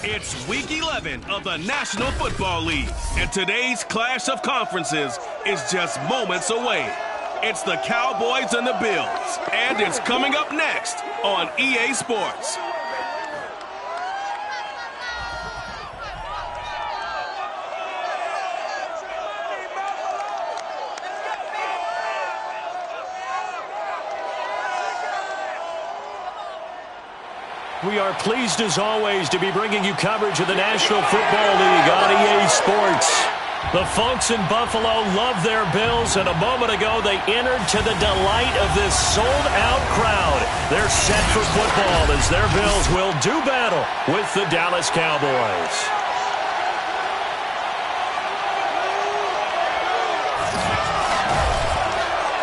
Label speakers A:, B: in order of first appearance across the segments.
A: It's Week 11 of the National Football League, and today's clash of conferences is just moments away. It's the Cowboys and the Bills, and it's coming up next on EA Sports.
B: We are pleased as always to be bringing you coverage of the National Football League on EA Sports. The folks in Buffalo love their Bills, and a moment ago they entered to the delight of this sold-out crowd. They're set for football as their Bills will do battle with the Dallas Cowboys.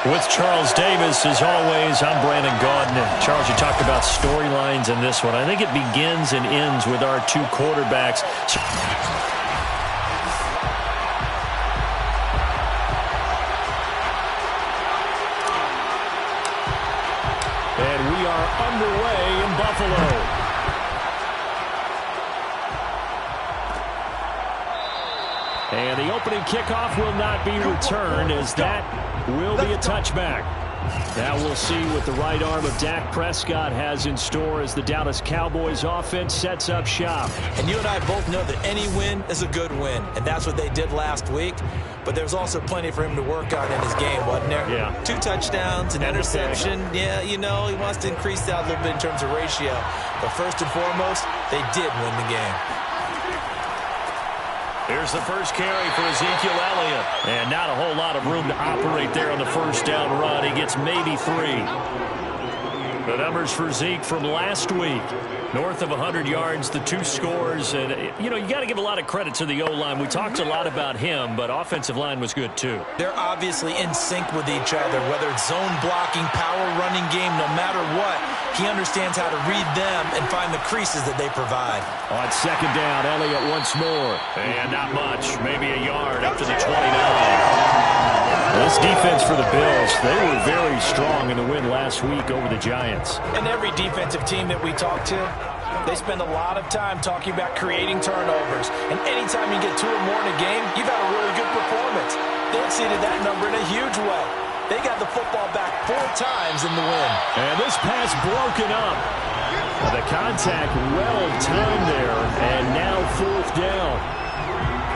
B: With Charles Davis, as always, I'm Brandon Gaudin. Charles, you talked about storylines in this one. I think it begins and ends with our two quarterbacks. And we are underway in Buffalo. And the opening kickoff will not be returned, as that will be a touchback. Now we'll see what the right arm of Dak Prescott has in store as the Dallas Cowboys offense sets up shop.
C: And you and I both know that any win is a good win, and that's what they did last week. But there's also plenty for him to work on in his game, wasn't there?
B: Yeah.
C: 2 touchdowns, an interception. Yeah, you know, he wants to increase that a little bit in terms of ratio. But first and foremost, they did win the game.
B: Here's the first carry for Ezekiel Elliott. And not a whole lot of room to operate there on the first down run. He gets maybe 3. The numbers for Zeke from last week. North of 100 yards, the 2 scores. And, you know, you got to give a lot of credit to the O-line. We talked a lot about him, but offensive line was good too.
C: They're obviously in sync with each other, whether it's zone blocking, power running game, no matter what. He understands how to read them and find the creases that they provide.
B: On second down, Elliott once more. And not much, maybe a yard up to the 29. This defense for the Bills, they were very strong in the win last week over the Giants.
C: And every defensive team that we talk to, they spend a lot of time talking about creating turnovers. And anytime you get 2 or more in a game, you've had a really good performance. They exceeded that number in a huge way. They got the football back 4 times in the win.
B: And this pass broken up. The contact well timed there, and now 4th down.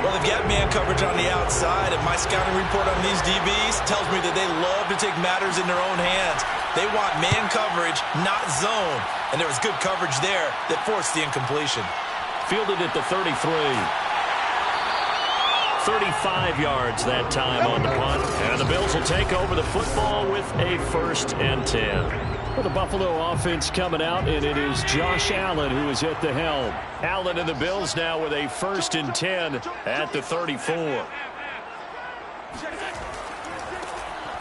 C: Well, they've got man coverage on the outside, and my scouting report on these DBs tells me that they love to take matters in their own hands. They want man coverage, not zone. And there was good coverage there that forced the incompletion.
B: Fielded at the 33. 35 yards that time on the punt. And the Bills will take over the football with a 1st and 10. Well, the Buffalo offense coming out, and it is Josh Allen who is at the helm. Allen and the Bills now with a 1st and 10 at the 34.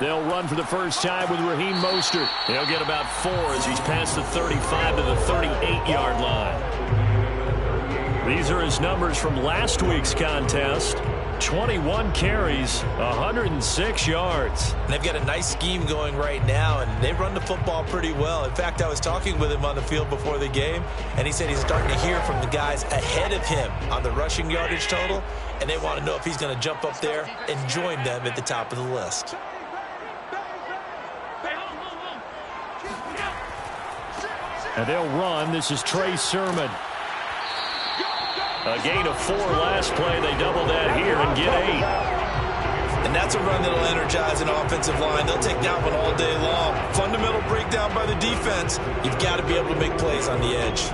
B: They'll run for the first time with Raheem Mostert. He'll get about 4 as he's past the 35 to the 38-yard line. These are his numbers from last week's contest. 21 carries, 106 yards.
C: And they've got a nice scheme going right now, and they run the football pretty well. In fact, I was talking with him on the field before the game, and he said he's starting to hear from the guys ahead of him on the rushing yardage total, and they want to know if he's going to jump up there and join them at the top of the list.
B: And they'll run. This is Trey Sermon. A gain of 4 last play. They double that here and get 8.
C: And that's a run that'll energize an offensive line. They'll take that one all day long. Fundamental breakdown by the defense. You've got to be able to make plays on the edge.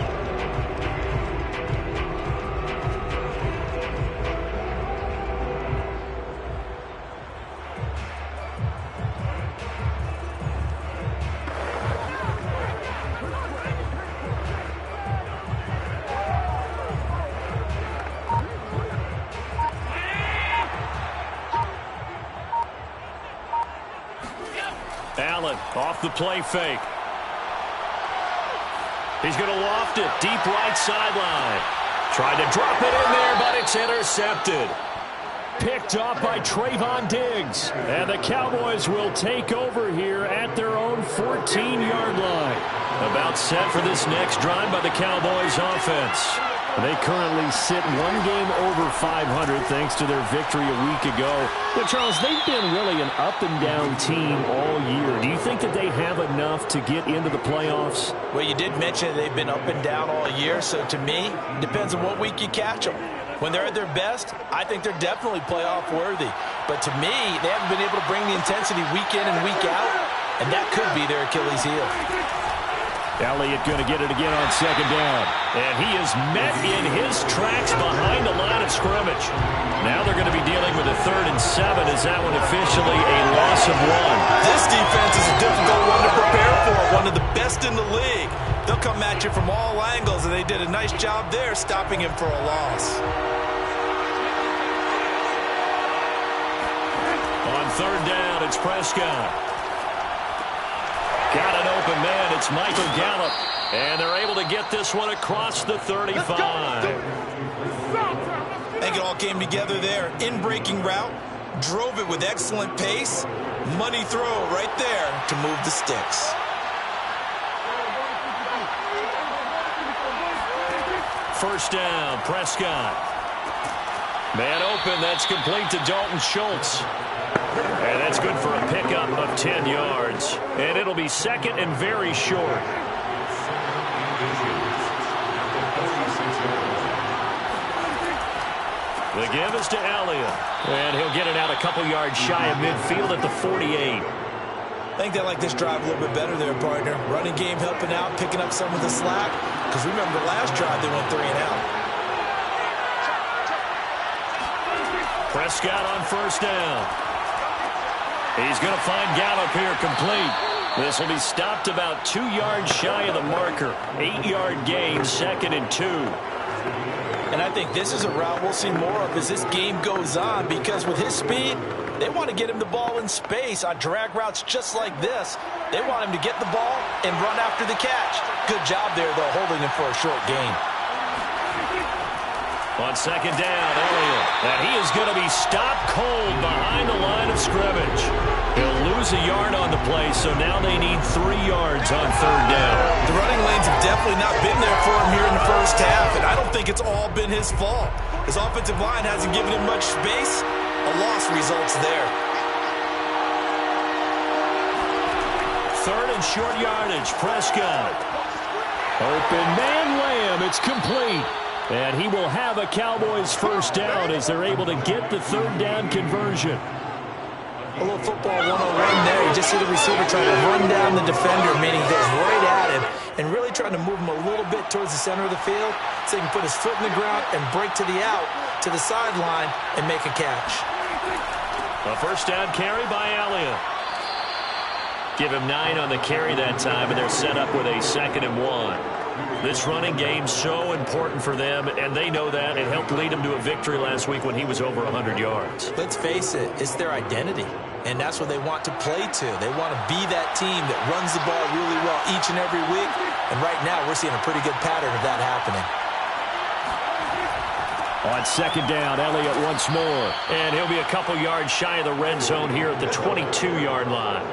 B: Allen off the play fake. He's going to loft it deep right sideline. Tried to drop it in there, but it's intercepted. Picked off by Trayvon Diggs. And the Cowboys will take over here at their own 14-yard line. About set for this next drive by the Cowboys offense. They currently sit one game over 500 thanks to their victory a week ago. But, Charles, they've been really an up-and-down team all year. Do you think that they have enough to get into the playoffs?
C: Well, you did mention they've been up and down all year, so to me, it depends on what week you catch them. When they're at their best, I think they're definitely playoff worthy. But to me, they haven't been able to bring the intensity week in and week out, and that could be their Achilles heel.
B: Elliott going to get it again on second down. And he is met in his tracks behind the line of scrimmage. Now they're going to be dealing with a 3rd and 7. Is that one officially a loss of 1?
C: This defense is a difficult one to prepare for. One of the best in the league. They'll come at you from all angles, and they did a nice job there stopping him for a loss.
B: On 3rd down, it's Prescott. Got an open man. It's Michael Gallup. And they're able to get this one across the 35.
C: I think it all came together there. In-breaking route. Drove it with excellent pace. Money throw right there to move the sticks.
B: First down, Prescott. Man open. That's complete to Dalton Schultz. And that's good for a pickup of 10 yards. And it'll be 2nd and very short. The give is to Elliott. And he'll get it out a couple yards shy of midfield at the 48.
C: I think they like this drive a little bit better there, partner. Running game helping out, picking up some of the slack. Because remember, the last drive they went 3 and out.
B: Prescott on first down. He's going to find Gallup here complete. This will be stopped about 2 yards shy of the marker. 8-yard gain, 2nd and 2.
C: And I think this is a route we'll see more of as this game goes on, because with his speed, they want to get him the ball in space on drag routes just like this. They want him to get the ball and run after the catch. Good job there, though, holding him for a short gain.
B: On second down, Elliott. And he is going to be stopped cold behind the line of scrimmage. He'll lose a yard on the play, so now they need 3 yards on 3rd down.
C: The running lanes have definitely not been there for him here in the first half, and I don't think it's all been his fault. His offensive line hasn't given him much space. A loss results there.
B: 3rd and short yardage, Prescott. Open man, Lamb. It's complete. And he will have a Cowboys first down as they're able to get the 3rd down conversion.
C: A little football 101 there. You just see the receiver trying to run down the defender, meaning he goes right at him, and really trying to move him a little bit towards the center of the field so he can put his foot in the ground and break to the out, to the sideline, and make a catch.
B: A first down carry by Elliott. Give him 9 on the carry that time, and they're set up with a 2nd and 1. This running game's so important for them, and they know that. It helped lead them to a victory last week when he was over 100 yards.
C: Let's face it, it's their identity, and that's what they want to play to. They want to be that team that runs the ball really well each and every week, and right now we're seeing a pretty good pattern of that happening.
B: On second down, Elliott once more, and he'll be a couple yards shy of the red zone here at the 22-yard line.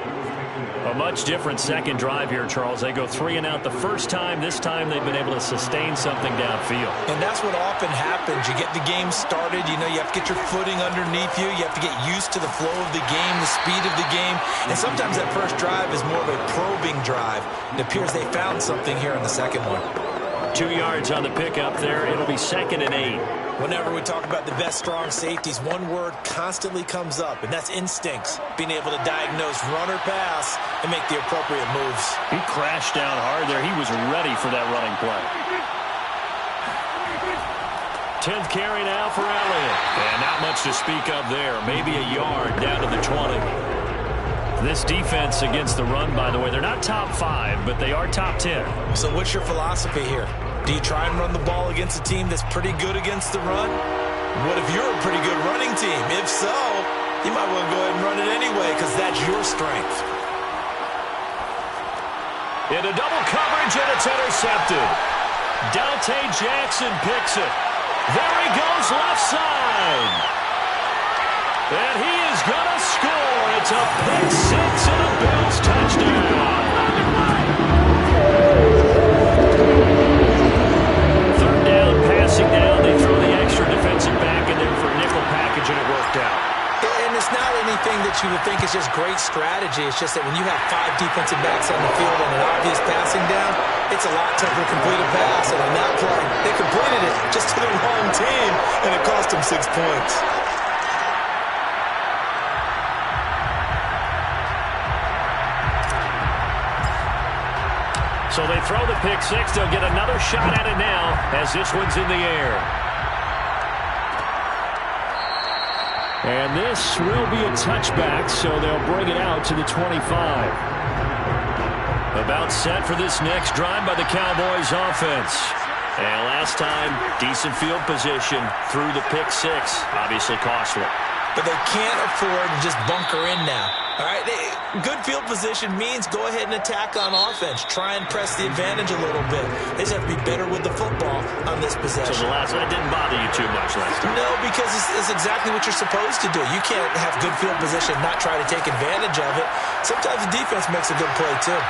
B: A much different second drive here, Charles. They go 3 and out the first time. This time they've been able to sustain something downfield.
C: And that's what often happens. You get the game started. You know, you have to get your footing underneath you. You have to get used to the flow of the game, the speed of the game. And sometimes that first drive is more of a probing drive. It appears they found something here in the second one.
B: 2 yards on the pickup there. It'll be 2nd and 8.
C: Whenever we talk about the best strong safeties, one word constantly comes up, and that's instincts. Being able to diagnose run or pass and make the appropriate moves.
B: He crashed down hard there. He was ready for that running play. 10th carry now for Elliott. And not much to speak of there. Maybe a yard down to the 20. This defense against the run, by the way, they're not top 5, but they are top 10.
C: So what's your philosophy here? Do you try and run the ball against a team that's pretty good against the run? What if you're a pretty good running team? If so, you might want to go ahead and run it anyway because that's your strength.
B: Into double coverage, and it's intercepted. Dante Jackson picks it. There he goes left side. And he is going to score. It's a pick 6 and a Bills touchdown.
C: strategy. It's just that when you have 5 defensive backs on the field and an obvious passing down, it's a lot tougher to complete a pass. And on that play, they completed it just to the wrong team, and it cost them 6 points.
B: So they throw the pick six. They'll get another shot at it now as this one's in the air. And this will be a touchback, so they'll bring it out to the 25. About set for this next drive by the Cowboys offense. And last time, decent field position through the pick six. Obviously costly.
C: But they can't afford to just bunker in now. All right, good field position means go ahead and attack on offense. Try and press the advantage a little bit. They just have to be better with the football on this possession.
B: So that didn't bother you too much last time?
C: No, because it's exactly what you're supposed to do. You can't have good field position and not try to take advantage of it. Sometimes the defense makes a good play, too.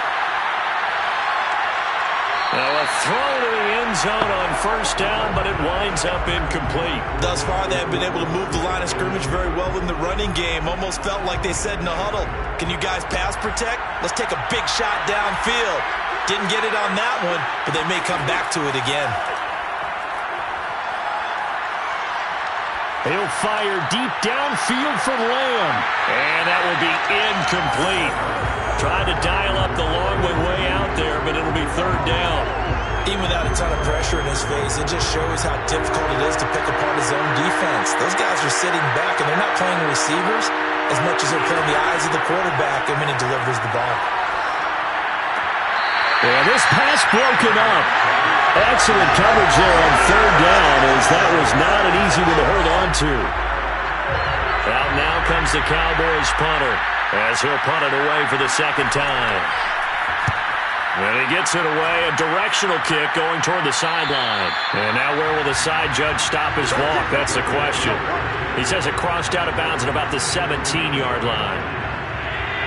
B: Now a throw to the end zone on first down, but it winds up incomplete.
C: Thus far, they have been able to move the line of scrimmage very well in the running game. Almost felt like they said in the huddle, can you guys pass protect? Let's take a big shot downfield. Didn't get it on that one, but they may come back to it again.
B: He'll fire deep downfield for Lamb. And that will be incomplete. Tried to dial up the long way out there, but it'll be third down.
C: Even without a ton of pressure in his face, it just shows how difficult it is to pick apart his own defense. Those guys are sitting back, and they're not playing receivers as much as they're playing the eyes of the quarterback when he delivers the ball.
B: And this pass broken up. Excellent coverage there on third down, as that was not an easy one to hold on to. Out now comes the Cowboys punter, as he'll punt it away for the second time. And he gets it away, a directional kick going toward the sideline. And now where will the side judge stop his walk? That's the question. He says it crossed out of bounds at about the 17-yard line.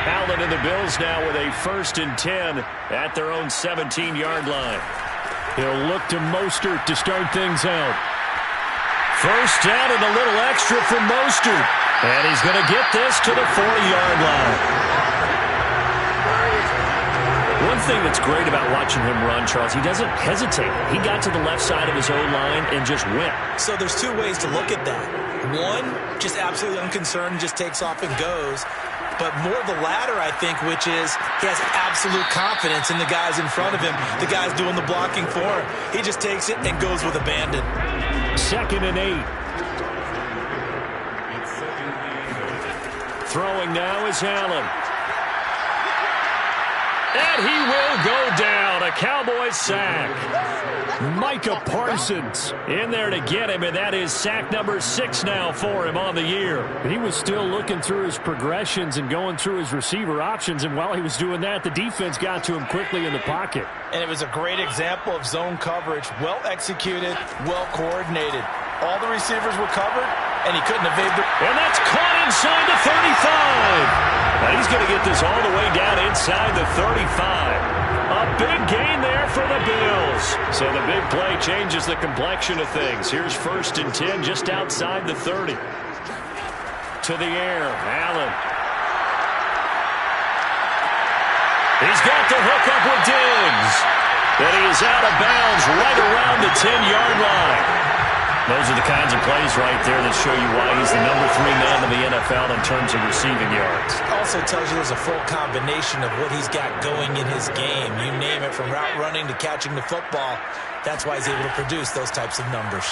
B: Allen and the Bills now with a 1st and 10 at their own 17-yard line. He'll look to Mostert to start things out. First down and a little extra for Mostert. And he's going to get this to the 40-yard line. One thing that's great about watching him run, Charles, he doesn't hesitate. He got to the left side of his own line and just went.
C: So there's 2 ways to look at that. One, just absolutely unconcerned, just takes off and goes. But more the latter, I think, which is he has absolute confidence in the guys in front of him, the guys doing the blocking for him. He just takes it and goes with abandon.
B: 2nd and 8. Throwing now is Allen. And he will go down. A Cowboys sack. Micah Parsons in there to get him, and that is sack number 6 now for him on the year. He was still looking through his progressions and going through his receiver options, and while he was doing that, the defense got to him quickly in the pocket.
C: And it was a great example of zone coverage. Well executed, well coordinated. All the receivers were covered, and he couldn't evade the...
B: And that's caught inside the 35. Now he's going to get this all the way down inside the 35. A big gain there for the Bills. So the big play changes the complexion of things. Here's 1st and 10 just outside the 30. To the air, Allen. He's got the hook up with Diggs. And he is out of bounds right around the 10-yard line. Those are the kinds of plays right there that show you why he's the number 3 man in the NFL in terms of receiving yards.
C: Also tells you there's a full combination of what he's got going in his game. You name it, from route running to catching the football. That's why he's able to produce those types of numbers.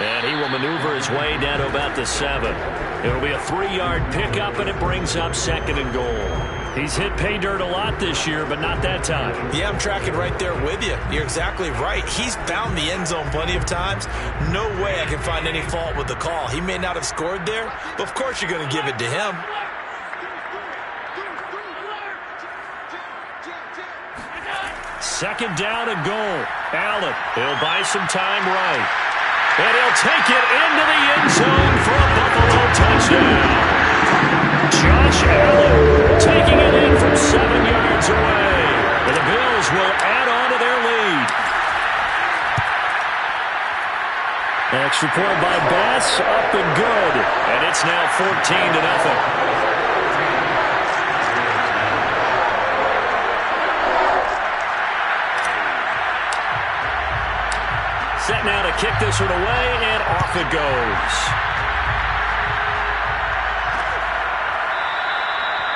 B: And he will maneuver his way down to about the 7. It'll be a 3-yard pickup, and it brings up 2nd and goal. He's hit pay dirt a lot this year, but not that time.
C: Yeah, I'm tracking right there with you. You're exactly right. He's found the end zone plenty of times. No way I can find any fault with the call. He may not have scored there, but of course you're going to give it to him.
B: Second down and goal. Allen, he'll buy some time right. And he'll take it into the end zone for a Buffalo touchdown. Josh Allen taking it in from 7 yards away. And the Bills will add on to their lead. Extra point by Bass, up and good. And it's now 14-0. answered away, and off it goes.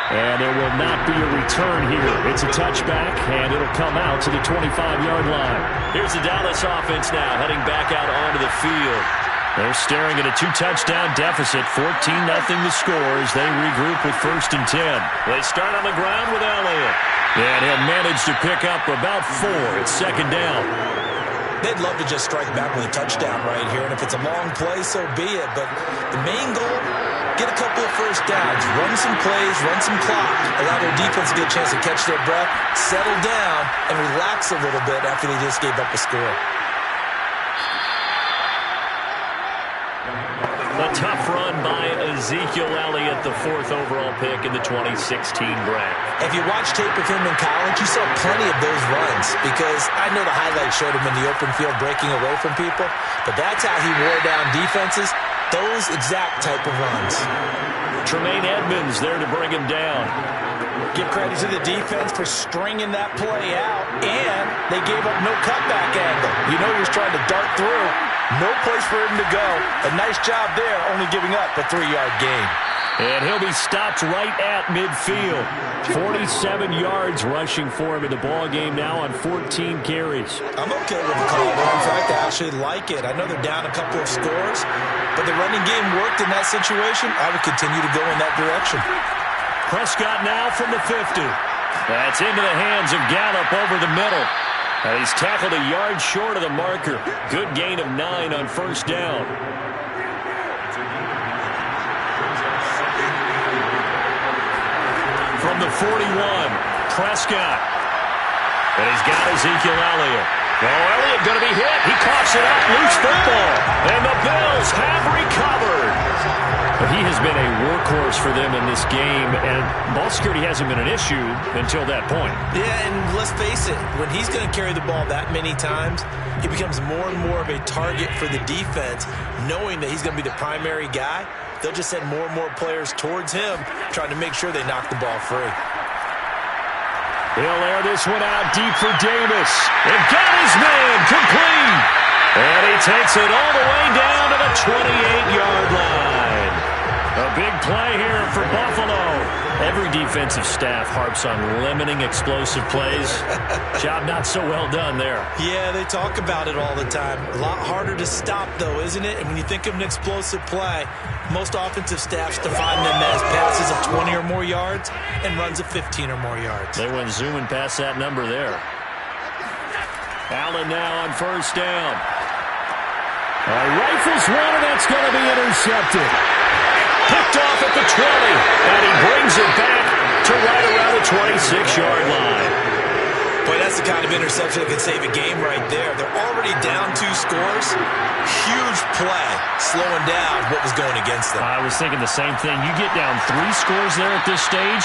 B: And there will not be a return here. It's a touchback, and it'll come out to the 25-yard line. Here's the Dallas offense now, heading back out onto the field. They're staring at a 2-touchdown deficit, 14-0 the score as they regroup with 1st and 10. They start on the ground with Elliott. And he'll manage to pick up about 4. It's 2nd down.
C: They'd love to just strike back with a touchdown right here, and if it's a long play, so be it. But the main goal, get a couple of first downs, run some plays, run some clock, allow their defense to get a chance to catch their breath, settle down, and relax a little bit after they just gave up a score.
B: A tough run by Ezekiel Elliott, the 4th overall pick in the 2016 draft.
C: If you watch tape of him in college, you saw plenty of those runs because I know the highlights showed him in the open field breaking away from people, but that's how he wore down defenses, those exact type of runs.
B: Tremaine Edmonds there to bring him down.
C: Give credit to the defense for stringing that play out, and they gave up no cutback angle. You know he was trying to dart through. No place for him to go. A nice job there, only giving up a 3-yard gain.
B: And he'll be stopped right at midfield. 47 yards rushing for him in the ball game now on 14 carries.
C: I'm okay with the call. In fact, I actually like it. I know they're down a couple of scores, but the running game worked in that situation. I would continue to go in that direction.
B: Prescott now from the 50. That's into the hands of Gallup over the middle. He's tackled a yard short of the marker. Good gain of 9 on 1st down. From the 41, Prescott. And he's got Ezekiel Elliott. Oh, Elliott going to be hit. He coughs it up. Loose football. And the Bills have recovered. But he has been a workhorse for them in this game, and ball security hasn't been an issue until that point.
C: Yeah, and let's face it, when he's going to carry the ball that many times, he becomes more and more of a target for the defense, knowing that he's going to be the primary guy. They'll just send more and more players towards him, trying to make sure they knock the ball free.
B: He'll air this one out deep for Davis. And got his man complete. And he takes it all the way down to the 28-yard line. A big play here for Buffalo. Every defensive staff harps on limiting explosive plays. Job not so well done there.
C: Yeah, they talk about it all the time. A lot harder to stop, though, isn't it? And when you think of an explosive play, most offensive staffs define them as passes of 20 or more yards and runs of 15 or more yards.
B: They went zooming past that number there. Allen now on 1st down. Rifles one, and that's going to be intercepted. Picked off at the 20, and he brings it back to right around the 26-yard line.
C: Boy, that's the kind of interception that could save a game right there. They're already down 2 scores. Huge play, slowing down what was going against them.
B: I was thinking the same thing. You get down 3 scores there at this stage,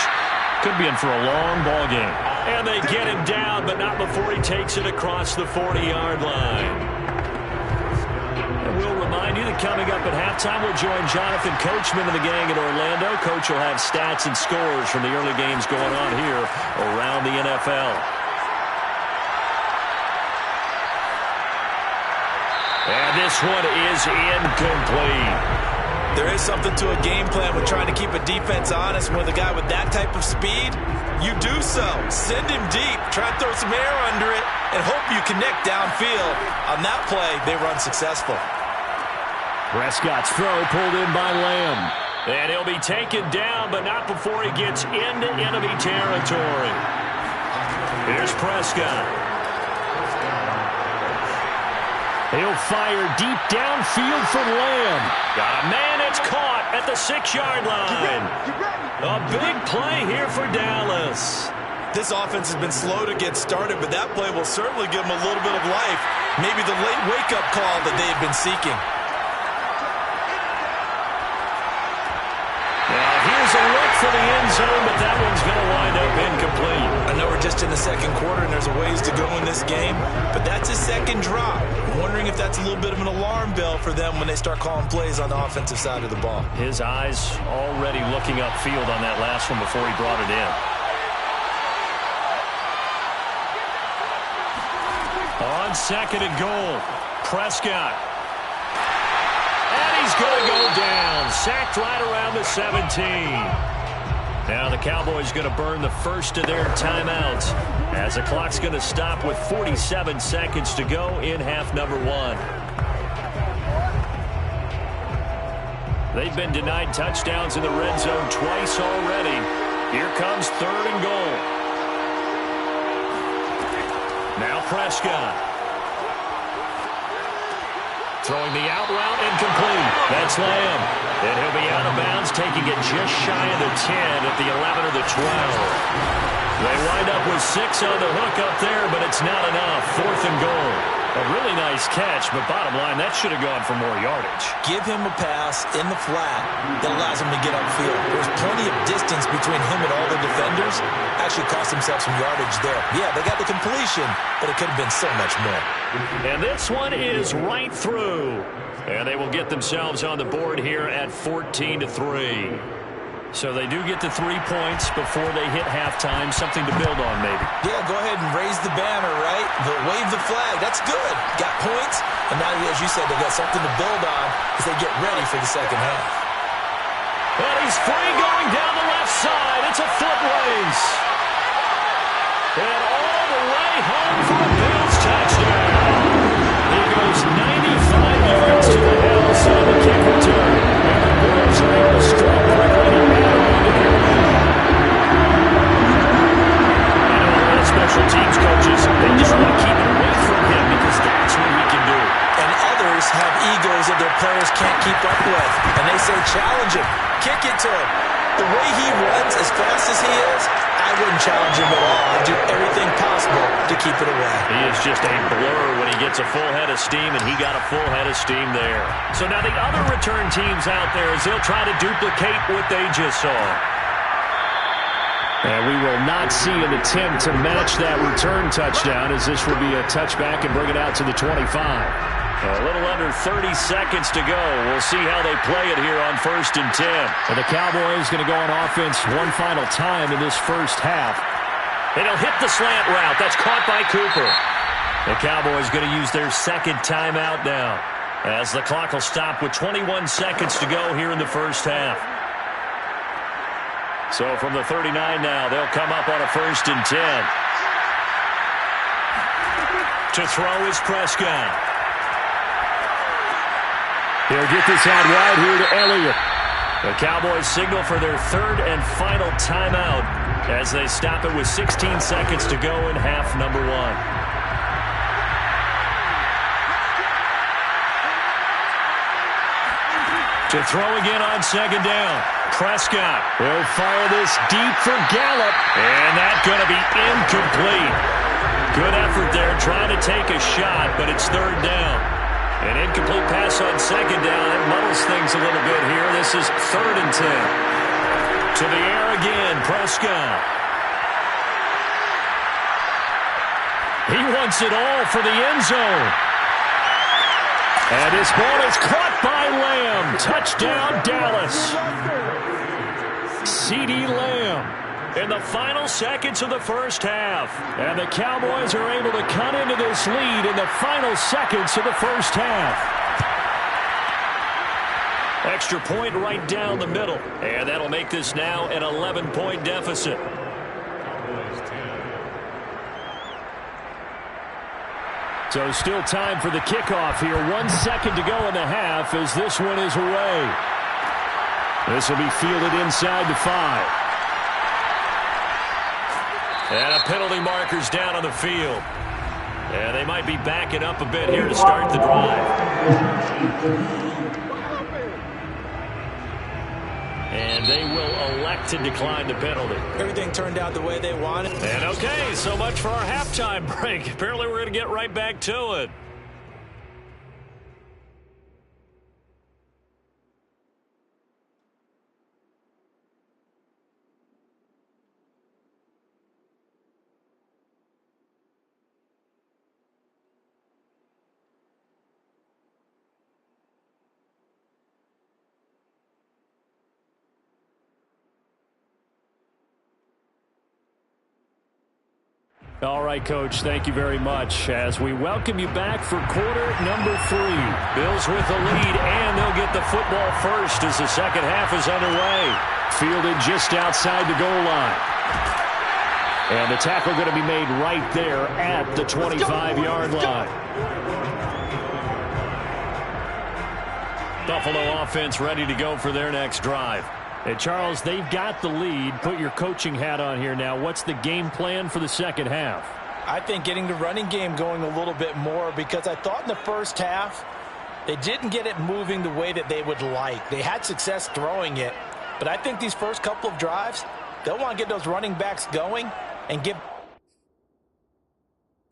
B: could be in for a long ball game. And they get him down, but not before he takes it across the 40-yard line. We'll remind you that coming up at halftime, we'll join Jonathan Coachman and the gang in Orlando. Coach will have stats and scores from the early games going on here around the NFL. And this one is incomplete.
C: There is something to a game plan with trying to keep a defense honest. With a guy with that type of speed, you do so. Send him deep. Try and throw some air under it and hope you connect downfield. On that play, they run successful.
B: Prescott's throw pulled in by Lamb. And he'll be taken down, but not before he gets into enemy territory. Here's Prescott. He'll fire deep downfield for Lamb. Got a man, it's caught at the 6-yard line. A big play here for Dallas.
C: This offense has been slow to get started, but that play will certainly give them a little bit of life. Maybe the late wake-up call that they have been seeking.
B: Now here's a look for the end zone, but that one's going to wind up incomplete.
C: I know we're just in the second quarter and there's a ways to go in this game, but that's his second drop. I'm wondering if that's a little bit of an alarm bell for them when they start calling plays on the offensive side of the ball.
B: His eyes already looking upfield on that last one before he brought it in. On 2nd and goal, Prescott. is going to go down. Sacked right around the 17. Now the Cowboys going to burn the first of their timeouts as the clock's going to stop with 47 seconds to go in half number one. They've been denied touchdowns in the red zone twice already. Here comes 3rd and goal. Now Prescott. Throwing the out route, incomplete. That's Lamb. And he'll be out of bounds, taking it just shy of the 10 at the 11 or the 12. They wind up with 6 on the hook up there, but it's not enough. 4th and goal. A really nice catch, but bottom line, that should have gone for more yardage.
C: Give him a pass in the flat that allows him to get upfield. There's plenty of distance between him and all the defenders. Actually cost himself some yardage there. Yeah, they got the completion, but it could have been so much more.
B: And this one is right through. And they will get themselves on the board here at 14-3. So they do get the 3 points before they hit halftime. Something to build on, maybe.
C: Yeah, go ahead and raise the banner, right? But wave the flag. That's good. Got points. And now, as you said, they got something to build on as they get ready for the second half.
B: And he's free going down the left side. It's a foot race. And all the way home for a Bills touchdown. He goes 95 yards to the house on the kick return. And the Bills are able to strike quickly to add on to their lead. I know a lot of special teams coaches, they just want to keep it away from him because that's what he can do.
C: And others have egos that their players can't keep up with. And they say, challenge him. Kick it to him. The way he runs as fast as he is, I wouldn't challenge him at all. I'd do everything possible to keep it away.
B: He is just a blur when he gets a full head of steam, and he got a full head of steam there. So now the other return teams out there, as they'll try to duplicate what they just saw. And we will not see an attempt to match that return touchdown, as this will be a touchback and bring it out to the 25. A little under 30 seconds to go. We'll see how they play it here on 1st and 10.
D: And the Cowboys going to go on offense one final time in this first half.
B: And he'll hit the slant route. That's caught by Cooper. The Cowboys going to use their second timeout now, as the clock will stop with 21 seconds to go here in the first half. So from the 39 now, they'll come up on a 1st and 10. To throw is Prescott.
D: He'll get this out wide here to Elliott.
B: The Cowboys signal for their 3rd and final timeout as they stop it with 16 seconds to go in half number one. To throw again on 2nd down. Prescott will fire this deep for Gallup. And that's going to be incomplete. Good effort there trying to take a shot, but it's 3rd down. An incomplete pass on 2nd down. It muddles things a little bit here. This is 3rd and 10. To the air again, Prescott. He wants it all for the end zone. And this ball is caught by Lamb. Touchdown, Dallas. CeeDee Lamb in the final seconds of the first half. And the Cowboys are able to cut into this lead in the final seconds of the first half. Extra point right down the middle. And that'll make this now an 11-point deficit.
D: So still time for the kickoff here. 1 second to go in the half as this one is away. This will be fielded inside the 5.
B: And a penalty marker's down on the field. And they might be backing up a bit here to start the drive. And they will elect to decline the penalty.
C: Everything turned out the way they wanted.
B: And okay, so much for our halftime break. Apparently we're going to get right back to it. All right, Coach, thank you very much. As we welcome you back for quarter number 3. Bills with the lead, and they'll get the football first as the second half is underway. Fielded just outside the goal line. And the tackle going to be made right there at the 25-yard line. Buffalo offense ready to go for their next drive. And Charles, they've got the lead. Put your coaching hat on here now. What's the game plan for the second half?
C: I think getting the running game going a little bit more, because I thought in the first half they didn't get it moving the way that they would like. They had success throwing it, but I think these first couple of drives, they'll want to get those running backs going and give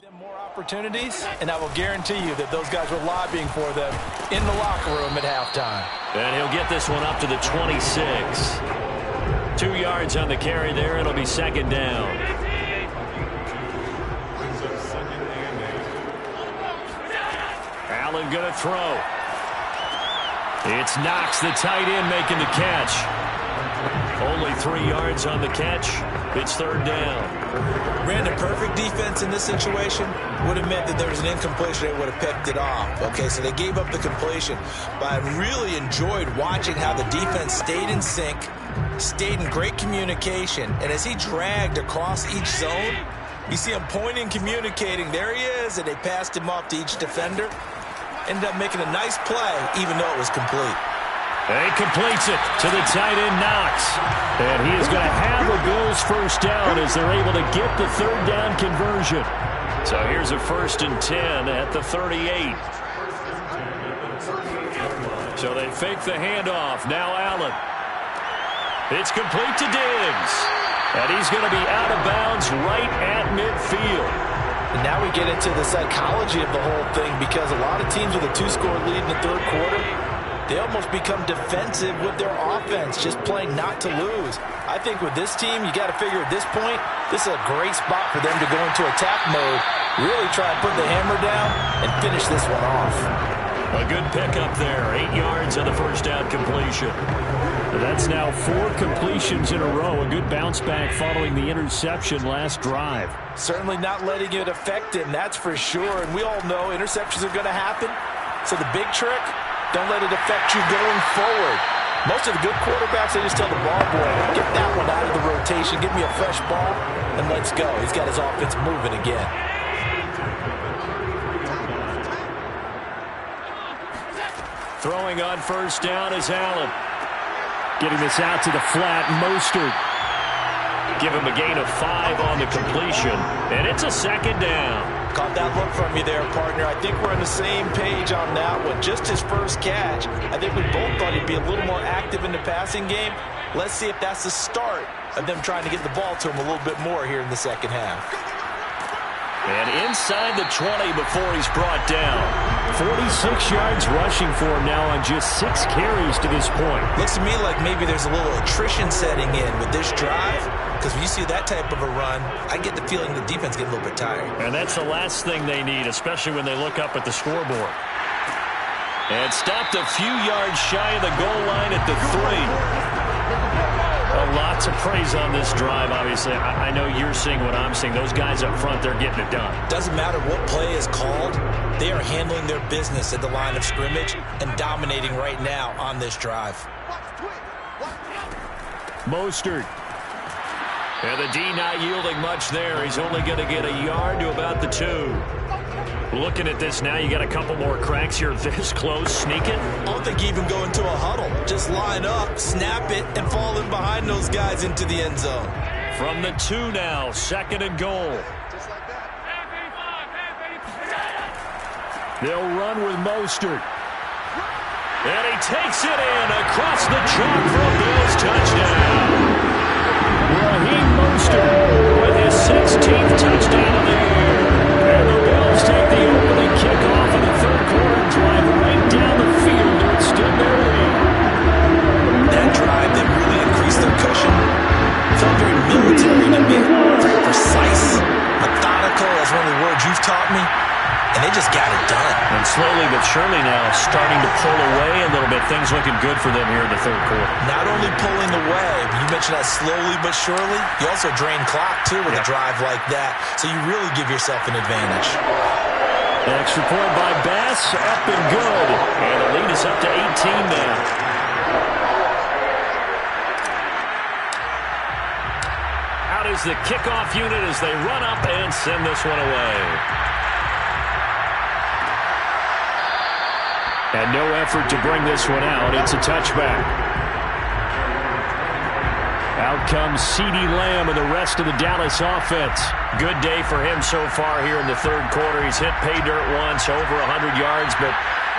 C: them more opportunities, and I will guarantee you that those guys were lobbying for them in the locker room at halftime.
B: And he'll get this one up to the 26. 2 yards on the carry there. It'll be second down. Allen going to throw. It's Knox, the tight end, making the catch. Only 3 yards on the catch. It's third down.
C: Ran a perfect defense in this situation. Would have meant that there was an incompletion. They would have picked it off. Okay, so they gave up the completion. But I really enjoyed watching how the defense stayed in sync, stayed in great communication. And as he dragged across each zone, you see him pointing, communicating. There he is, and they passed him off to each defender. Ended up making a nice play, even though it was complete.
B: And he completes it to the tight end, Knox. And he is going to have a Bills first down as they're able to get the third down conversion. So here's a 1st and 10 at the 38. So they fake the handoff. Now Allen. It's complete to Diggs. And he's going to be out of bounds right at midfield.
C: And now we get into the psychology of the whole thing, because a lot of teams with a 2-score lead in the third quarter, they almost become defensive with their offense, just playing not to lose. I think with this team, you got to figure at this point, this is a great spot for them to go into attack mode, really try and put the hammer down and finish this one off.
B: A good pickup there, 8 yards on the first down completion. That's now 4 completions in a row. A good bounce back following the interception last drive.
C: Certainly not letting it affect him, that's for sure. And we all know interceptions are going to happen. So the big trick, don't let it affect you going forward. Most of the good quarterbacks, they just tell the ball boy, get that one out of the rotation, give me a fresh ball, and let's go. He's got his offense moving again.
B: Throwing on first down is Allen. Getting this out to the flat, Mostert. Give him a gain of 5 on the completion, and it's a second down.
C: Caught that look from you there, partner. I think we're on the same page on that one. Just his first catch. I think we both thought he'd be a little more active in the passing game. Let's see if that's the start of them trying to get the ball to him a little bit more here in the second half.
B: And inside the 20 before he's brought down. 46 yards rushing for him now on just 6 carries to this point.
C: Looks to me like maybe there's a little attrition setting in with this drive, because when you see that type of a run, I get the feeling the defense get a little bit tired.
B: And that's the last thing they need, especially when they look up at the scoreboard. And stopped a few yards shy of the goal line at the 3. Lots of praise on this drive, obviously. I know you're seeing what I'm seeing. Those guys up front, they're getting it done.
C: Doesn't matter what play is called. They are handling their business at the line of scrimmage and dominating right now on this drive.
B: Mostert. And the D not yielding much there. He's only going to get a yard to about the 2. Looking at this now, you got a couple more cracks here this close. Sneak it.
C: I don't think you even go into a huddle. Just line up, snap it, and fall in behind those guys into the end zone.
B: From the 2 now, 2nd and goal. They'll run with Mostert. And he takes it in across the chalk for a Bills touchdown. Raheem Mostert with his 16th touchdown of the year. And the Bills take the opening kickoff of the third quarter, drive right down the field to extend their lead.
C: That drive, they really increased their cushion. Felt very military to me. Very precise, methodical, as one of the words you've taught me. And they just got it done.
B: And slowly but surely now starting to pull away a little bit. Things looking good for them here in the third quarter.
C: Not only pulling away, but you mentioned that slowly but surely. You also drain clock, too, with a drive like that. So you really give yourself an advantage.
B: Extra point by Bass, up and good. And the lead is up to 18 now. Out is the kickoff unit as they run up and send this one away. And no effort to bring this one out. It's a touchback. Out comes CeeDee Lamb and the rest of the Dallas offense. Good day for him so far here in the third quarter. He's hit pay dirt once, over 100 yards. But,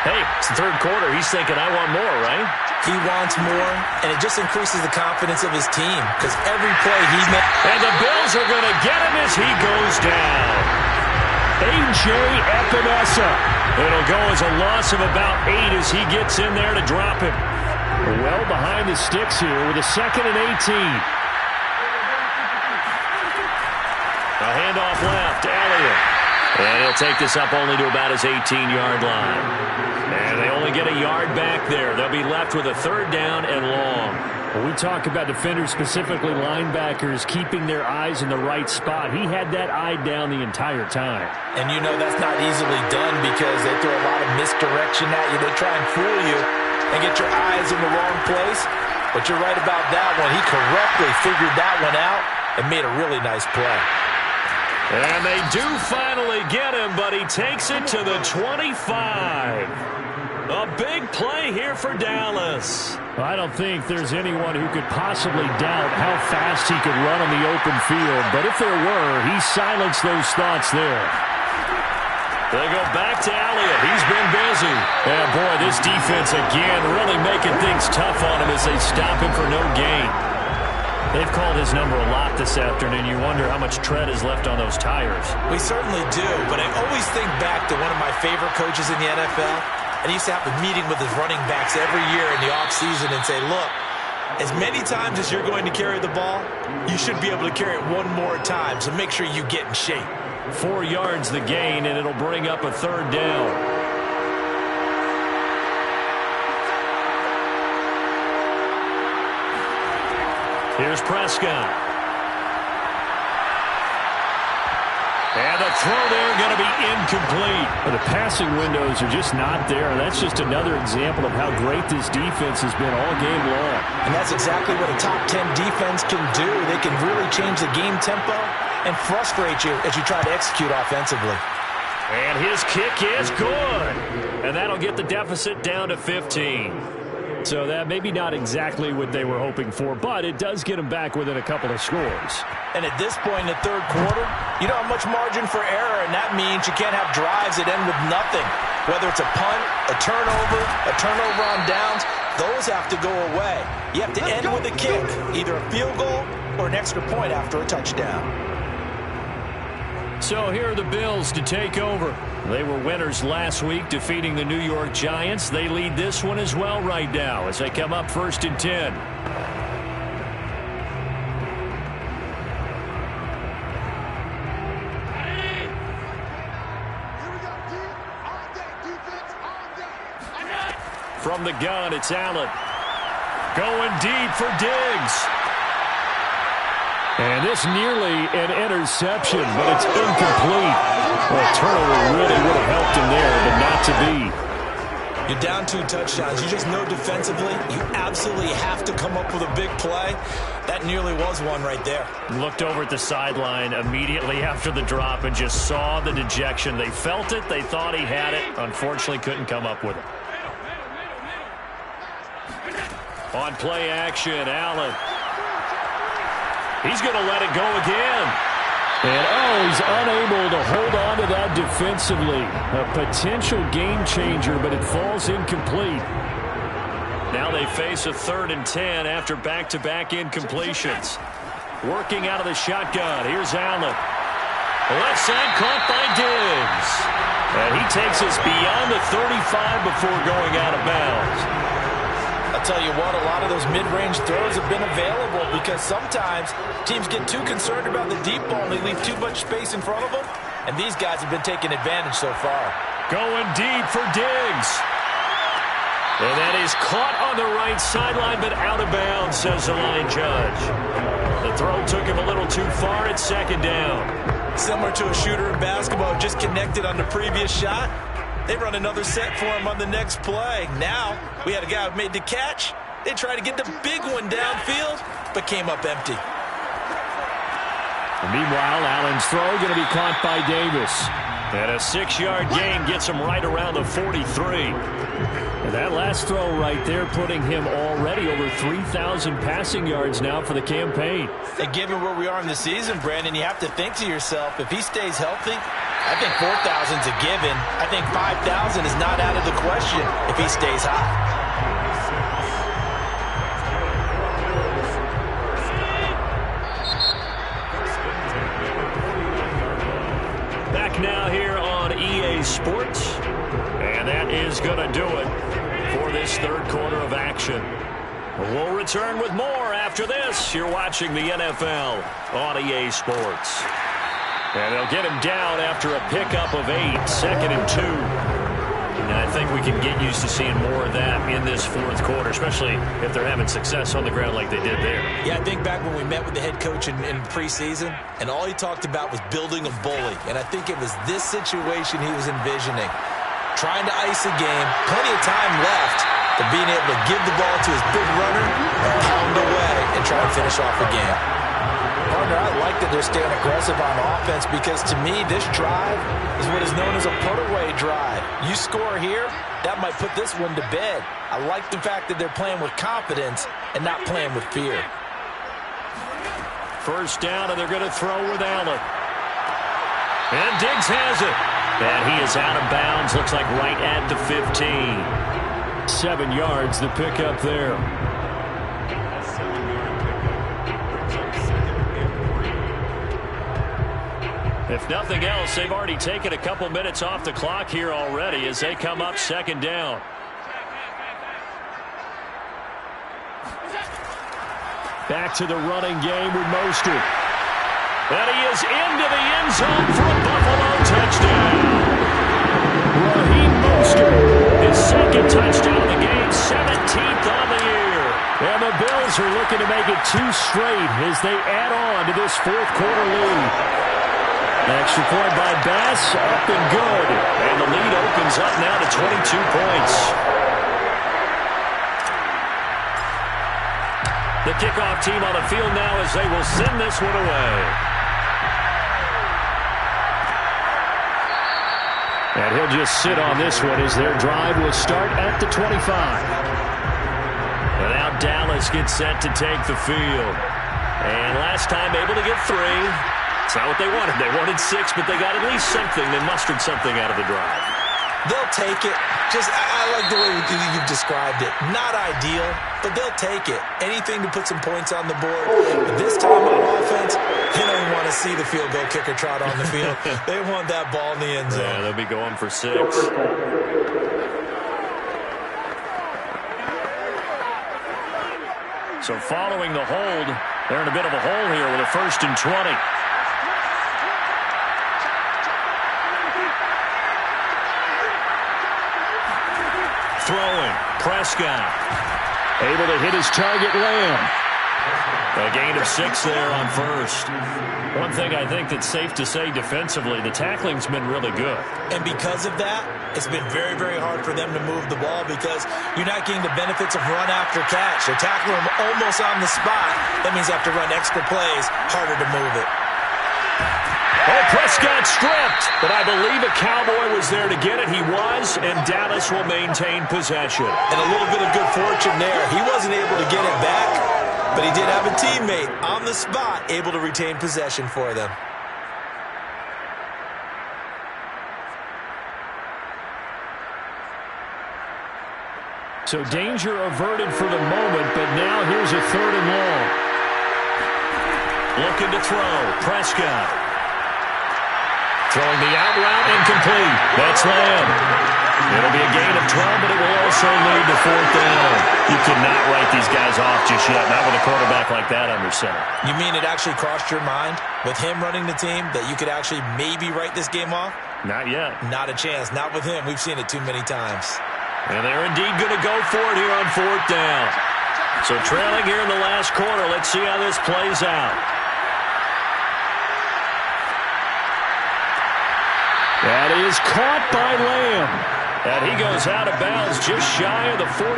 B: hey, it's the third quarter. He's thinking, I want more, right?
C: He wants more, and it just increases the confidence of his team because every play he makes.
B: And the Bills are going to get him as he goes down. A.J. Epinesa. It'll go as a loss of about 8 as he gets in there to drop him. Well behind the sticks here with a 2nd and 18. A handoff left, Elliott. And he'll take this up only to about his 18-yard line. And they only get a yard back there. They'll be left with a 3rd down and long. When we talk about defenders, specifically linebackers, keeping their eyes in the right spot, he had that eye down the entire time.
C: And you know that's not easily done because they throw a lot of misdirection at you. They try and fool you and get your eyes in the wrong place. But you're right about that one. He correctly figured that one out and made a really nice play.
B: And they do finally get him, but he takes it to the 25. A big play here for Dallas.
D: I don't think there's anyone who could possibly doubt how fast he could run on the open field. But if there were, he silenced those thoughts there.
B: They go back to Elliott. He's been busy. And boy, this defense again really making things tough on him as they stop him for no gain. They've called his number a lot this afternoon. You wonder how much tread is left on those tires.
C: We certainly do, but I always think back to one of my favorite coaches in the NFL. And he used to have a meeting with his running backs every year in the offseason and say, look, as many times as you're going to carry the ball, you should be able to carry it one more time, so make sure you get in shape.
B: 4 yards the gain, and it'll bring up a 3rd down. Here's Prescott. And the throw there going to be incomplete.
D: But the passing windows are just not there. That's just another example of how great this defense has been all game long.
C: And that's exactly what a top 10 defense can do. They can really change the game tempo and frustrate you as you try to execute offensively.
B: And his kick is good. And that'll get the deficit down to 15.
D: So that maybe not exactly what they were hoping for, but it does get them back within a couple of scores.
C: And at this point in the third quarter, you don't have much margin for error, and that means you can't have drives that end with nothing. Whether it's a punt, a turnover on downs, those have to go away. You have to end with a kick, either a field goal or an extra point after a touchdown.
B: So here are the Bills to take over. They were winners last week, defeating the New York Giants. They lead this one as well right now as they come up 1st and 10. From the gun, it's Allen. Going deep for Diggs.
D: And this nearly an interception, but it's incomplete. Well, a turnover really would have helped him there, but not to be.
C: You're down 2 touchdowns. You just know defensively you absolutely have to come up with a big play. That nearly was one right there.
B: Looked over at the sideline immediately after the drop and just saw the dejection. They felt it. They thought he had it. Unfortunately, couldn't come up with it. On play action, Allen. He's going to let it go again.
D: And, he's unable to hold on to that defensively. A potential game changer, but it falls incomplete.
B: Now they face a 3rd and 10 after back-to-back incompletions. Working out of the shotgun. Here's Allen. Left side caught by Diggs. And he takes us beyond the 35 before going out of bounds.
C: I'll tell you what, a lot of those mid-range throws have been available because sometimes teams get too concerned about the deep ball and they leave too much space in front of them, and these guys have been taking advantage so far.
B: Going deep for Diggs. And that is caught on the right sideline, but out of bounds, says the line judge. The throw took him a little too far at second down.
C: Similar to a shooter in basketball, just connected on the previous shot. They run another set for him on the next play. Now, we had a guy who made the catch. They tried to get the big one downfield, but came up empty.
B: And meanwhile, Allen's throw going to be caught by Davis. And a 6-yard gain gets him right around the 43. And that last throw right there putting him already over 3,000 passing yards now for the campaign.
C: And given where we are in the season, Brandon, you have to think to yourself, if he stays healthy, I think 4,000 is a given. I think 5,000 is not out of the question if he stays hot.
B: Back now here on EA Sports. And that is going to do it for this third quarter of action. We'll return with more after this. You're watching the NFL on EA Sports. And they'll get him down after a pickup of 8, 2nd and 2. And I think we can get used to seeing more of that in this fourth quarter, especially if they're having success on the ground like they did there.
C: Yeah, I think back when we met with the head coach in preseason, and all he talked about was building a bully. And I think it was this situation he was envisioning. Trying to ice a game, plenty of time left, but being able to give the ball to his big runner and pound away and try and finish off the game. Partner, I like that they're staying aggressive on offense because to me, this drive is what is known as a put-away drive. You score here, that might put this one to bed. I like the fact that they're playing with confidence and not playing with fear.
B: First down, and they're going to throw with Allen. And Diggs has it. And he is out of bounds, looks like right at the 15. 7 yards, the pickup there. If nothing else, they've already taken a couple minutes off the clock here already as they come up 2nd down. Back to the running game with Mostert. And he is into the end zone for a Buffalo touchdown. Raheem Mostert, his 2nd touchdown of the game, 17th on the year. And the Bills are looking to make it 2 straight as they add on to this fourth quarter lead. Extra point by Bass, up and good. And the lead opens up now to 22 points. The kickoff team on the field now as they will send this one away. And he'll just sit on this one as their drive will start at the 25. And now Dallas gets set to take the field. And last time able to get 3. It's not what they wanted. They wanted 6, but they got at least something. They mustered something out of the drive.
C: They'll take it. I like the way you've described it. Not ideal, but they'll take it. Anything to put some points on the board. But this time on offense, they don't even want to see the field goal kicker trot on the field. They want that ball in the end zone.
B: Yeah, they'll be going for 6. So following the hold, they're in a bit of a hole here with a 1st and 20. Throwing, Prescott. Able to hit his target, Lamb. A gain of 6 there on 1st. One thing I think that's safe to say defensively, the tackling's been really good.
C: And because of that, it's been very, very hard for them to move the ball because you're not getting the benefits of run after catch. They're tackling them almost on the spot. That means you have to run extra plays, harder to move it.
B: Oh, Prescott stripped, but I believe a Cowboy was there to get it. He was, and Dallas will maintain possession.
C: And a little bit of good fortune there. He wasn't able to get it back, but he did have a teammate on the spot able to retain possession for them.
B: So danger averted for the moment, but now here's a 3rd and long. Looking to throw, Prescott. Throwing the out route, incomplete. That's Lamb. It'll be a gain of 12, but it will also lead to 4th down. You cannot write these guys off just yet, not with a quarterback like that under center.
C: You mean it actually crossed your mind with him running the team that you could actually maybe write this game off?
B: Not yet.
C: Not a chance. Not with him. We've seen it too many times.
B: And they're indeed going to go for it here on 4th down. So trailing here in the last quarter. Let's see how this plays out. That is caught by Lamb. And he goes out of bounds just shy of the 45.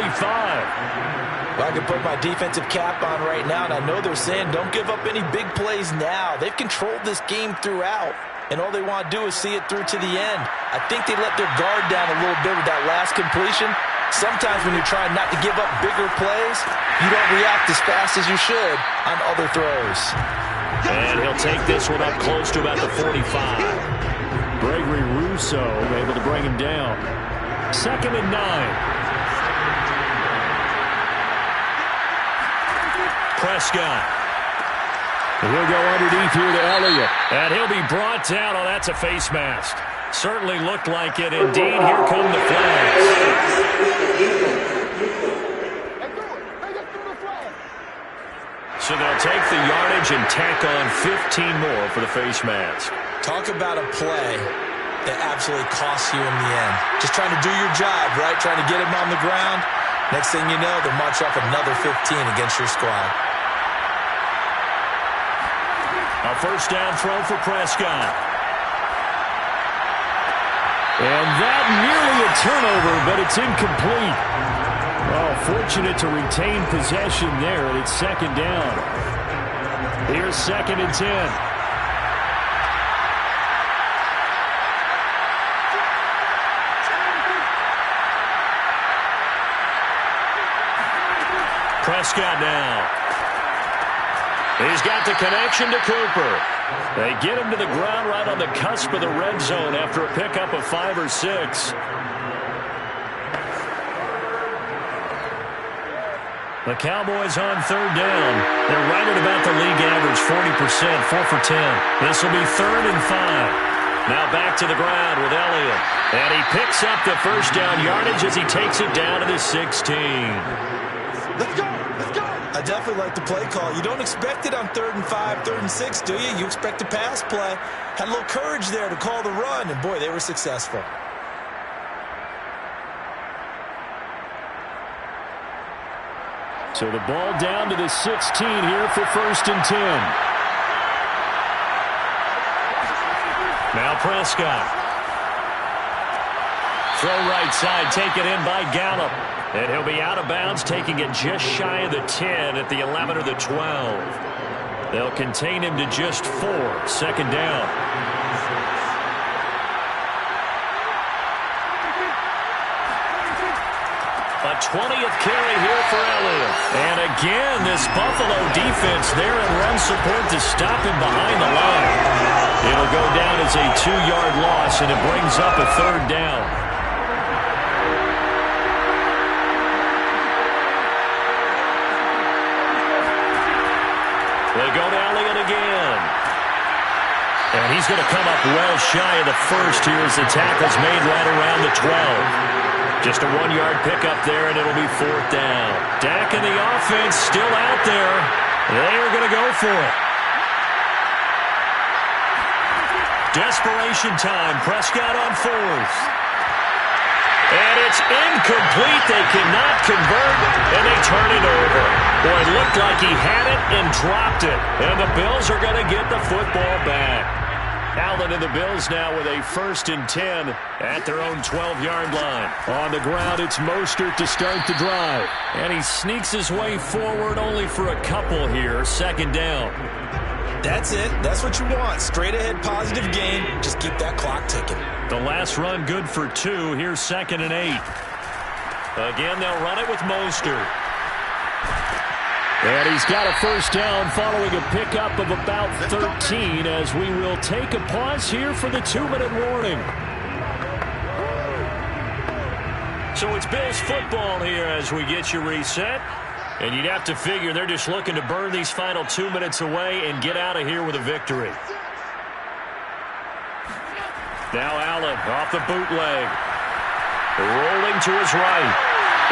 C: Well, I can put my defensive cap on right now, and I know they're saying don't give up any big plays now. They've controlled this game throughout, and all they want to do is see it through to the end. I think they let their guard down a little bit with that last completion. Sometimes when you're trying not to give up bigger plays, you don't react as fast as you should on other throws.
B: And he'll take this one up close to about the 45. Gregory Rousseau able to bring him down. 2nd and 9. Prescott. He'll go underneath here to Elliott. And he'll be brought down. Oh, that's a face mask. Certainly looked like it. Indeed, here come the flags. So they'll take the yardage and tack on 15 more for the face mask.
C: Talk about a play that absolutely costs you in the end. Just trying to do your job, right? Trying to get him on the ground. Next thing you know, they'll march off another 15 against your squad.
B: A 1st down throw for Prescott. And that nearly a turnover, but it's incomplete. Oh, fortunate to retain possession there, and it's 2nd down. Here's 2nd and 10. Prescott now. He's got the connection to Cooper. They get him to the ground right on the cusp of the red zone after a pickup of 5 or 6. The Cowboys on 3rd down. They're right at about the league average, 40%, 4 for 10. This will be 3rd and 5. Now back to the ground with Elliott. And he picks up the 1st down yardage as he takes it down to the 16.
C: Let's go! Let's go! I definitely like the play call. You don't expect it on 3rd and 5, 3rd and 6, do you? You expect a pass play. Had a little courage there to call the run, and boy, they were successful.
B: So the ball down to the 16 here for 1st and 10. Now Prescott. Throw right side, taken in by Gallup. And he'll be out of bounds, taking it just shy of the 10 at the 11 or the 12. They'll contain him to just 4. 2nd down. A 20th carry here for Elliott. And again, this Buffalo defense there in run support to stop him behind the line. It'll go down as a 2-yard loss, and it brings up a 3rd down. They go to Elliott again. And he's going to come up well shy of the 1st here as the tackle's made right around the 12. Just a 1-yard pickup there, and it'll be 4th down. Dak and the offense still out there. They're going to go for it. Desperation time. Prescott on 4th. And it's incomplete. They cannot convert, and they turn it over. Boy, it looked like he had it and dropped it. And the Bills are going to get the football back. Allen and the Bills now with a 1st and 10 at their own 12-yard line. On the ground, it's Mostert to start the drive. And he sneaks his way forward only for a couple here. 2nd down.
C: That's it. That's what you want. Straight ahead, positive gain. Just keep that clock ticking.
B: The last run good for 2. Here's 2nd and 8. Again, they'll run it with Mostert. And he's got a 1st down following a pickup of about 13 as we will take a pause here for the 2-minute warning. So it's Bills football here as we get you reset. And you'd have to figure they're just looking to burn these final 2 minutes away and get out of here with a victory. Now Allen off the bootleg. Rolling to his right.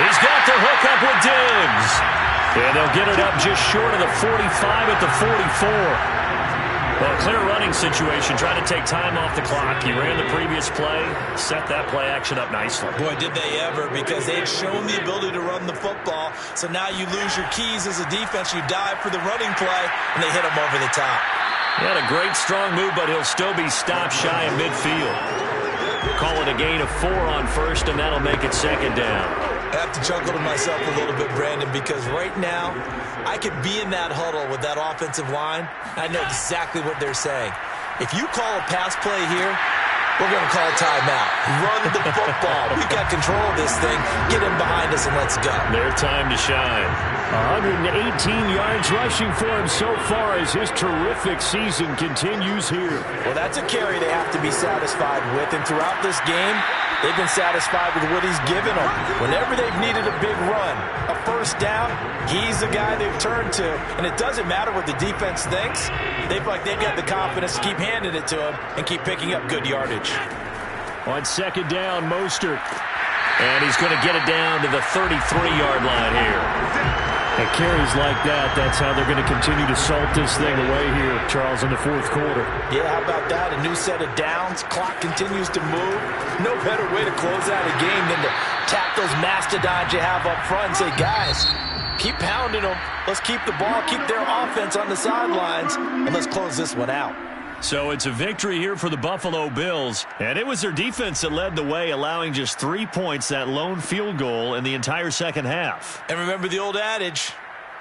B: He's got the hook up with Diggs. And they'll get it up just short of the 45 at the 44. Well, clear running situation. Try to take time off the clock. You ran the previous play, set that play action up nicely.
C: Boy, did they ever, because they had shown the ability to run the football. So now you lose your keys as a defense. You dive for the running play, and they hit him over the top.
B: He had a great strong move, but he'll still be stopped shy of midfield. Call it a gain of 4 on first, and that'll make it second down.
C: I have to chuckle to myself a little bit, Brandon, because right now I could be in that huddle with that offensive line. I know exactly what they're saying. If you call a pass play here, we're going to call a timeout. Run the football. We've got control of this thing. Get him behind us and let's go.
B: Their time to shine.
D: 118 yards rushing for him so far as his terrific season continues here.
C: Well, that's a carry they have to be satisfied with. And throughout this game, they've been satisfied with what he's given them. Whenever they've needed a big run, a first down, he's the guy they've turned to. And it doesn't matter what the defense thinks. They feel like they've got the confidence to keep handing it to him and keep picking up good yardage.
D: On second down, Mostert.
B: And he's going to get it down to the 33-yard line here.
D: And carries like that, that's how they're going to continue to salt this thing away here, Charles, in the fourth quarter.
C: Yeah, how about that? A new set of downs. Clock continues to move. No better way to close out a game than to tap those mastodons you have up front and say, guys, keep pounding them. Let's keep the ball, keep their offense on the sidelines, and let's close this one out.
B: So it's a victory here for the Buffalo Bills, and it was their defense that led the way, allowing just 3 points, that lone field goal in the entire second half.
C: And remember the old adage,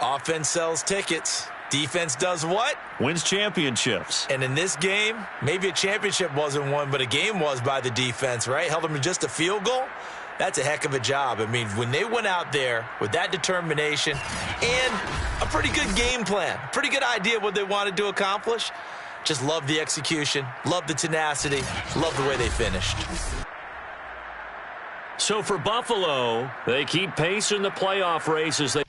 C: offense sells tickets. Defense does what?
B: Wins championships.
C: And in this game, maybe a championship wasn't won, but a game was by the defense, right? Held them to just a field goal. That's a heck of a job. I mean, when they went out there with that determination and a pretty good game plan, pretty good idea of what they wanted to accomplish, just love the execution, love the tenacity, love the way they finished.
B: So for Buffalo, they keep pace in the playoff race as they